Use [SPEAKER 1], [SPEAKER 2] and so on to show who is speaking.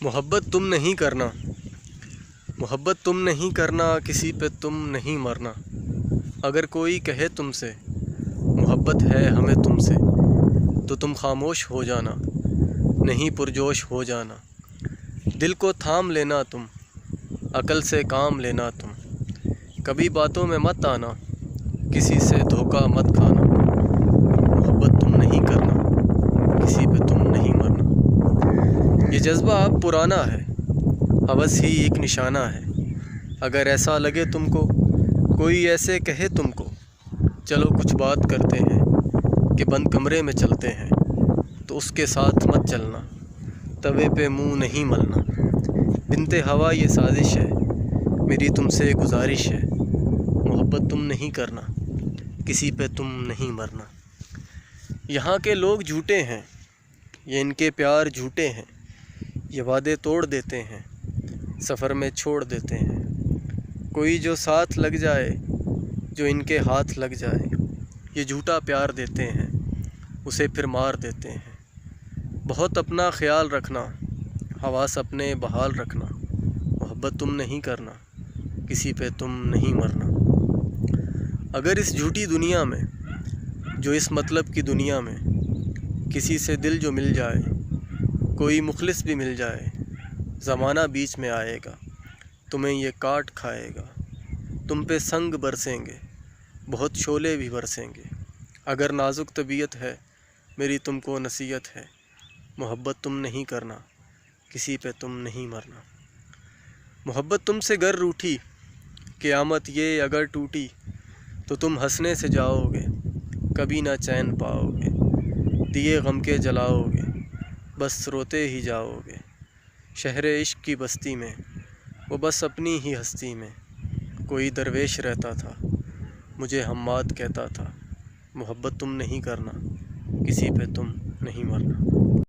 [SPEAKER 1] محبت تم نہیں کرنا، محبت تم نہیں کرنا، کسی پہ تم نہیں مرنا۔ اگر کوئی کہے تم سے محبت ہے ہمیں تم سے، تو تم خاموش ہو جانا، نہیں پرجوش ہو جانا۔ دل کو تھام لینا تم، عقل سے کام لینا تم، کبھی باتوں میں مت آنا، کسی سے دھوکہ مت کھانا۔ محبت تم نہیں کرنا، کسی پہ تم نہیں مرنا۔ یہ جذبہ اب پرانا ہے، ہوس ہی ایک نشانہ ہے۔ اگر ایسا لگے تم کو، کوئی ایسے کہے تم کو، چلو کچھ بات کرتے ہیں کہ بند کمرے میں چلتے ہیں، تو اس کے ساتھ مت چلنا، توے پہ منہ نہیں ملنا۔ بنتے ہوا یہ سازش ہے، میری تم سے گزارش ہے، محبت تم نہیں کرنا، کسی پہ تم نہیں مرنا۔ یہاں کے لوگ جھوٹے ہیں، یہ ان کے پیار جھوٹے ہیں، یہ وعدے توڑ دیتے ہیں، سفر میں چھوڑ دیتے ہیں۔ کوئی جو ساتھ لگ جائے، جو ان کے ہاتھ لگ جائے، یہ جھوٹا پیار دیتے ہیں، اسے پھر مار دیتے ہیں۔ بہت اپنا خیال رکھنا، حواس اپنے بحال رکھنا، محبت تم نہیں کرنا، کسی پہ تم نہیں مرنا۔ اگر اس جھوٹی دنیا میں، جو اس مطلب کی دنیا میں، کسی سے دل جو مل جائے، کوئی مخلص بھی مل جائے، زمانہ بیچ میں آئے گا، تمہیں یہ کاٹ کھائے گا۔ تم پہ سنگ برسیں گے، بہت شعلے بھی برسیں گے۔ اگر نازک طبیعت ہے، میری تم کو نصیحت ہے، محبت تم نہیں کرنا، کسی پہ تم نہیں مرنا۔ محبت تم سے گر روٹھی، قیامت یہ اگر ٹوٹی، تو تم ہنسنے سے جاؤ گے، کبھی نہ چین پاؤ گے۔ دیے غم کے جلاؤ گے، بس روتے ہی جاؤ گے۔ شہر عشق کی بستی میں، وہ بس اپنی ہی ہستی میں، کوئی درویش رہتا تھا، مجھے حماد کہتا تھا، محبت تم نہیں کرنا، کسی پہ تم نہیں مرنا۔